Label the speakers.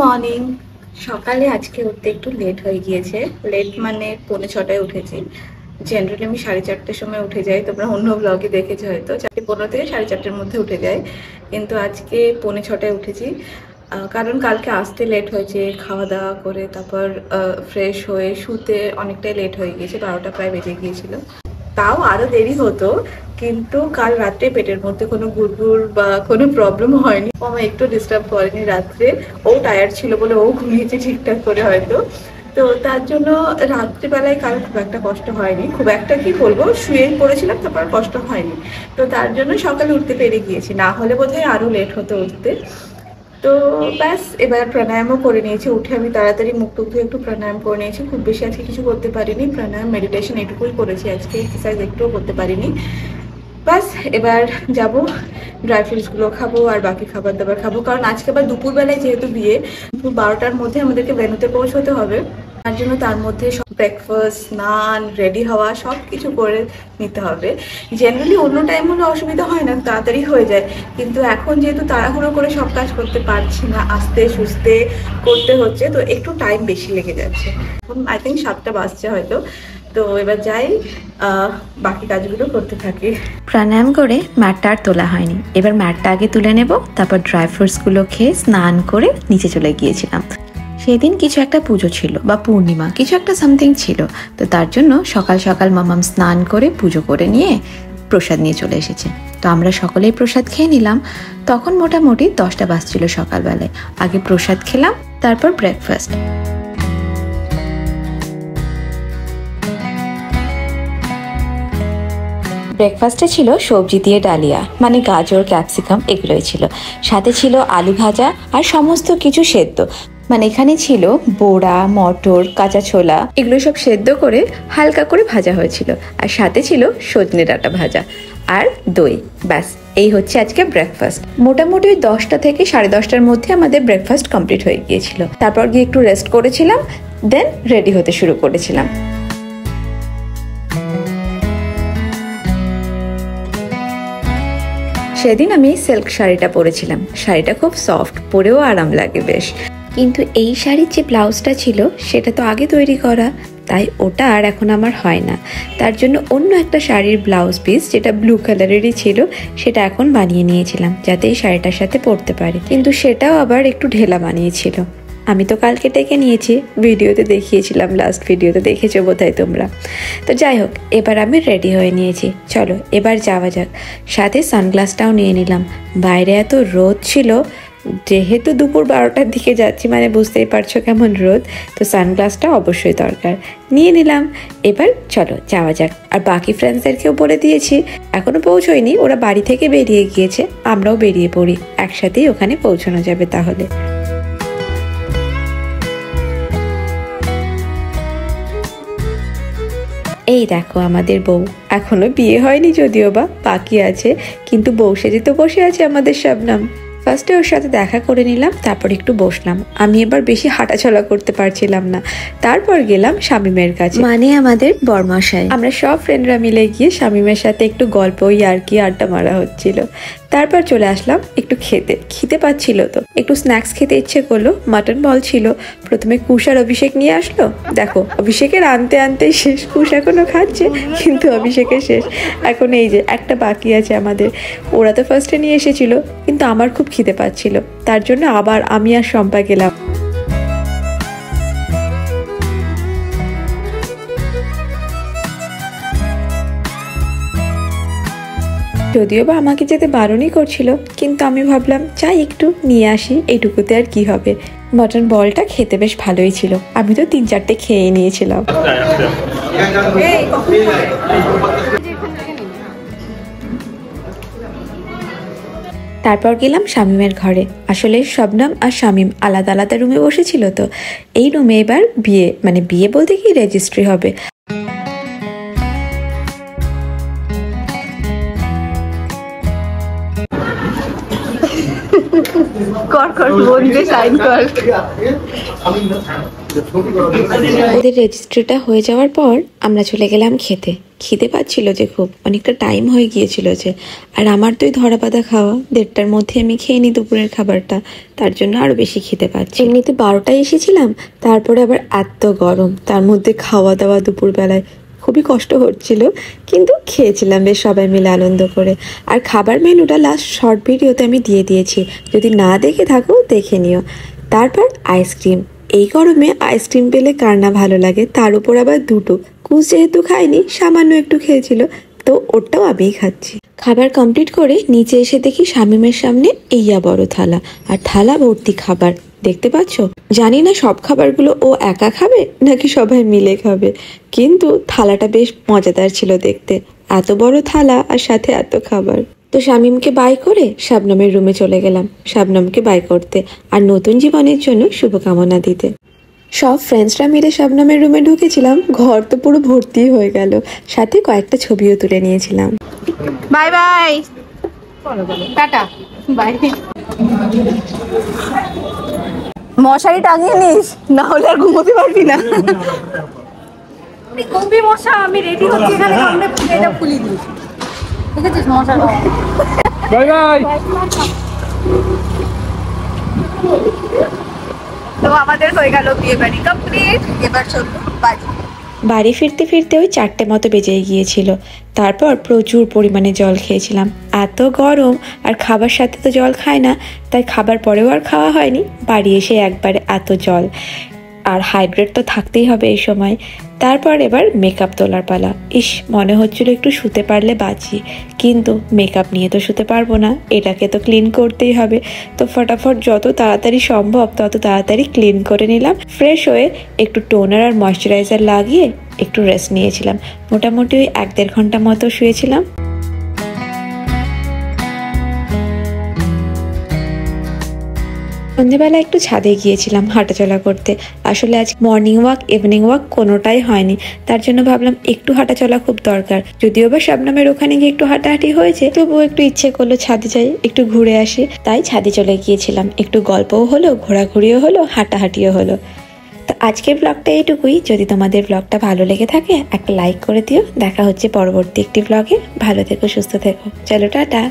Speaker 1: Morning. সকালে আজকে উঠতে একটু লেট হয়ে গিয়েছে। লেট মানে 5:45টায় উঠেছি। জেনারেলি আমি 4:30টার সময় উঠে যাই, তোমরা অন্য ব্লগে দেখেছো হয়তো 4:15 থেকে 4:30টার মধ্যে উঠে যাই, কিন্তু আজকে 5:45টায় উঠেছি। কারণ কালকে আসতে লেট হয়েছে, খাওয়া দাওয়া করে তারপর ফ্রেশ হয়ে শুতে অনেকটাই লেট হয়ে গিয়েছে, 12টা প্রায় বেজে গিয়েছিল। তাও আরো দেরি হতো, কিন্তু কাল রাত্রে পেটের মধ্যে কোনো গুড়গুড় বা কোনো প্রবলেম হয়নি। ও আমার একটু ডিস্টার্ব করেনি রাত্রে। ও টায়ার্ড ছিল বলে ও ঘুমিয়েছে ঠিকঠাক করে হয়তো, তো তার জন্য রাত্রিবেলায় কাল খুব একটা কষ্ট হয়নি। খুব একটা কি বলবো, শুয়ে পড়েছিলাম, তারপর কষ্ট হয়নি। তো তার জন্য সকালে উঠতে পেরে গিয়েছি, না হলে বোধহয় আরো লেট হতো উঠতে। তো ব্যাস, এবার প্রাণায়ামও করে নিয়েছি। উঠে আমি তাড়াতাড়ি মুখ টুক ধুয়ে একটু প্রাণায়াম করে নিয়েছি। খুব বেশি আজকে কিছু করতে পারিনি, প্রাণায়াম মেডিটেশন এটুকুই করেছি আজকে, এক্সারসাইজ একটুও করতে পারিনি। ব্যাস, এবার যাব, ড্রাই ফ্রুটসগুলো খাবো আর বাকি খাবার দাবার খাবো। কারণ আজকে আবার দুপুরবেলায় যেহেতু বিয়ে, দুপুর 12টার মধ্যে আমাদেরকে ভেন্যুতে পৌঁছতে হবে। তার জন্য তার মধ্যে সব ব্রেকফাস্ট, স্নান, রেডি হওয়া সব কিছু করে নিতে হবে। জেনারেলি অন্য টাইম হলে অসুবিধা হয় না, তাড়াতাড়ি হয়ে যায়, কিন্তু এখন যেহেতু তাড়াহুড়ো করে সব কাজ করতে পারছি না, আস্তে সুস্তে করতে হচ্ছে, তো একটু টাইম বেশি লেগে যাচ্ছে। এখন আই থিঙ্ক 7টা বাজছে হয়তো। তো এবার যাই, বাকি কাজগুলো করতে থাকি।
Speaker 2: প্রাণায়াম করে ম্যাটটা আর তোলা হয়নি। এবার ম্যাটটা আগে তুলে নেব, তারপর ড্রাই ফ্রুটসগুলো খেয়ে স্নান করে নিচে চলে গিয়েছিলাম। সেদিন কিছু একটা পুজো ছিল বা পূর্ণিমা, কিছু একটা সামথিং ছিল, তো তার জন্য সকাল সকাল মামাম স্নান করে পুজো করে নিয়ে প্রসাদ নিয়ে চলে এসেছে। তো আমরা সকলেই প্রসাদ খেয়ে নিলাম। তখন মোটামুটি 10টা বাজছিল সকালবেলায়। আগে প্রসাদ খেলাম, তারপর ব্রেকফাস্ট। ব্রেকফাস্টে ছিল সবজি দিয়ে ডালিয়া, মানে গাজর, ক্যাপসিকাম এগুলোই ছিল। সাথে ছিল আলু ভাজা আর সমস্ত কিছু সেদ্ধ, মানে এখানে ছিল বোড়া, মটর, কাঁচা ছোলা, এগুলো সব সেদ্ধ করে হালকা করে ভাজা হয়েছিল। আর সাথে ছিল সজনে ডাঁটা ভাজা আর দই। ব্যাস, এই হচ্ছে আজকে ব্রেকফাস্ট। মোটামুটি ওই 10টা থেকে 10:30টার মধ্যে আমাদের ব্রেকফাস্ট কমপ্লিট হয়ে গিয়েছিল। তারপর গিয়ে একটু রেস্ট করেছিলাম, দেন রেডি হতে শুরু করেছিলাম। সেদিন আমি সিল্ক শাড়িটা পরেছিলাম। শাড়িটা খুব সফট, পরেও আরাম লাগে বেশ। কিন্তু এই শাড়ির যে ব্লাউজটা ছিল সেটা তো আগে তৈরি করা, তাই ওটা আর এখন আমার হয় না। তার জন্য অন্য একটা শাড়ির ব্লাউজ পিস, যেটা ব্লু কালারেরই ছিল, সেটা এখন বানিয়ে নিয়েছিলাম যাতে এই শাড়িটার সাথে পরতে পারি। কিন্তু সেটাও আবার একটু ঢেলা বানিয়েছিল। আমি তো কালকে টেকে নিয়েছি, ভিডিওতে দেখিয়েছিলাম, লাস্ট ভিডিওতে দেখেছো বোধহয় তোমরা। তো যাই হোক, এবার আমি রেডি হয়ে নিয়েছি, চলো এবার যাওয়া যাক। সাথে সানগ্লাসটাও নিয়ে নিলাম। বাইরে এত রোদ ছিল, যেহেতু দুপুর 12টার দিকে যাচ্ছি, মানে বুঝতেই পারছো কেমন রোদ, তো সানগ্লাসটা অবশ্যই দরকার, নিয়ে নিলাম। এবার চলো যাওয়া যাক। আর বাকি ফ্রেন্ডসদেরকেও বলে দিয়েছি, এখনো পৌঁছয়নি, ওরা বাড়ি থেকে বেরিয়ে গিয়েছে, আমরাও বেরিয়ে পড়ি, একসাথেই ওখানে পৌঁছানো যাবে তাহলে। এই দেখো আমাদের বউ, এখনো বিয়ে হয়নি যদিও বা বাকি আছে, কিন্তু বউ সেজে তো বসে আছে আমাদের শবনম। ফার্স্টে ওর সাথে দেখা করে নিলাম, তারপর একটু বসলাম। আমি এবার বেশি হাঁটাচলা করতে পারছিলাম না, তারপর গেলাম শামিমের কাছে, মানে আমাদের বরমশাই। আমরা সব ফ্রেন্ডরা মিলে গিয়ে শামিমের সাথে একটু গল্প, ইয়ার্কি, আড্ডা মারা হচ্ছিল। তারপর চলে আসলাম একটু খেতে, খিদে পাচ্ছিল তো একটু স্ন্যাক্স খেতে ইচ্ছে করলো। মাটন বল ছিল। প্রথমে কুশ আর অভিষেক নিয়ে আসলো। দেখো, অভিষেকের আনতে আনতেই শেষ, কুশ এখনো খাচ্ছে কিন্তু অভিষেকের শেষ। এখন এই যে একটা বাকি আছে আমাদের। ওরা তো ফার্স্টে নিয়ে এসেছিল, কিন্তু আমার খুব খিদে পাচ্ছিল, তার জন্য আবার আমি আর শম্পা গেলাম। যদিও বা আমাকে যেতে বারণই করছিল, কিন্তু আমি ভাবলাম চাই একটু নিয়ে আসি, এইটুকুতে আর কি হবে। মটন বলটা খেতে বেশ ভালোই ছিল, আমি তো 3-4টে খেয়ে নিয়েছিলাম। তারপর গেলাম শামিমের ঘরে। আসলে শবনম আর শামিম আলাদা আলাদা রুমে বসেছিল, তো এই রুমে এবার বিয়ে, মানে বিয়ে বলতে কি রেজিস্ট্রি হবে।
Speaker 1: কর কর, বোন দিয়ে সাইন কর।
Speaker 2: ওদের রেজিস্ট্রিটা হয়ে যাওয়ার পর আমরা চলে গেলাম খেতে। খিদে পাচ্ছিল যে খুব, অনেকটা টাইম হয়ে গিয়েছিল যে। আর আমার তো ধরা বাঁধা খাওয়া, 1:30টার মধ্যে আমি খেয়ে নিই দুপুরের খাবারটা, তার জন্য আরো বেশি খিদে পাচ্ছে। এমনিতে 12টায় এসেছিলাম, তারপরে আবার এত গরম, তার মধ্যে খাওয়া দাওয়া দুপুরবেলায় খুবই কষ্ট হচ্ছিল, কিন্তু খেয়েছিলাম বেশ সবাই মিলে আনন্দ করে। আর খাবার মেনুটা লাস্ট শর্ট ভিডিওতে আমি দিয়ে দিয়েছি, যদি না দেখে থাকো দেখে নিও। তারপর আইসক্রিম, এই গরমে আইসক্রিম পেলে কার না ভালো লাগে, তার উপর আবার দুটো। কুশ যেহেতু খাইনি, সামান্য একটু খেয়েছিল, তো ওটাও আমিই খাচ্ছি। খাবার কমপ্লিট করে নিচে এসে দেখি শামিমের সামনে এইয়া বড় থালা, আর থালা ভর্তি খাবার। দেখতে পাচ্ছ, জানি না সব খাবারগুলো ও একা খাবে নাকি সবাই মিলে খাবে, কিন্তু থালাটা বেশ মজাদার ছিল দেখতে। এত বড় থালা আর সাথে এত খাবার। তো শামিমকে বাই করে শাবনমের রুমে চলে গেলাম, শাবনমকে বাই করতে আর নতুন জীবনের জন্য শুভকামনা দিতে। সব ফ্রেন্ডসরা মিলে শাবনমের রুমে ঢুকেছিলাম, ঘর তো পুরো ভর্তি হয়ে গেল, সাথে কয়েকটা ছবিও তুলে নিয়েছিলাম।
Speaker 1: Bye bye, tata, bye. মশারি টাঙিয়ে নিস, না হলে আর ঘুমোতে পারবি না।
Speaker 3: কবি মশা, আমি রেডি হচ্ছি, এখানে সামনে এটা খুলে দিই, ঠিক আছে? মশা
Speaker 4: বাই বাই।
Speaker 1: তো আমাদের হয়ে গেল বিয়ে বাড়ি কমপ্লিট, এবার চলুন বাড়ি।
Speaker 2: বাড়ি ফিরতে ফিরতে ওই 4টে মতো বেজে গিয়েছিল। তারপর প্রচুর পরিমাণে জল খেয়েছিলাম, এত গরম, আর খাবার সাথে তো জল খায় না, তাই খাবার পরেও আর খাওয়া হয়নি। বাড়ি এসে একবারে এত জল, আর হাইড্রেট তো থাকতেই হবে এই সময়। তারপর এবার মেকআপ তোলার পালা। ইস, মনে হচ্ছিল একটু শুতে পারলে বাঁচি, কিন্তু মেকআপ নিয়ে তো শুতে পারবো না, এটাকে তো ক্লিন করতেই হবে। তো ফটাফট যত তাড়াতাড়ি সম্ভব তত তাড়াতাড়ি ক্লিন করে নিলাম। ফ্রেশ হয়ে একটু টোনার আর ময়শ্চারাইজার লাগিয়ে একটু রেস্ট নিয়েছিলাম। মোটামুটি ওই 1-1.5 ঘন্টা মতো শুয়েছিলাম। সন্ধ্যেবেলা একটু ছাদে গিয়েছিলাম হাঁটাচলা করতে। আসলে আজ মর্নিং ওয়াক ইভিনিং ওয়াক কোনোটাই হয়নি, তার জন্য ভাবলাম একটু হাঁটাচলা খুব দরকার। যদিও বা শাবনমের ওখানে গিয়ে একটু হাঁটাহাঁটি হয়েছে, তবুও একটু ইচ্ছে করলো ছাদে যাই, একটু ঘুরে আসি, তাই ছাদে চলে গিয়েছিলাম। একটু গল্পও হলো, ঘোরাঘুরিও হলো, হাঁটাহাঁটিও হলো। তো আজকের ব্লগটা এইটুকুই। যদি তোমাদের ব্লগটা ভালো লেগে থাকে একটা লাইক করে দিও। দেখা হচ্ছে পরবর্তী একটি ব্লগে। ভালো থেকো, সুস্থ থেকো, চলো টাটা।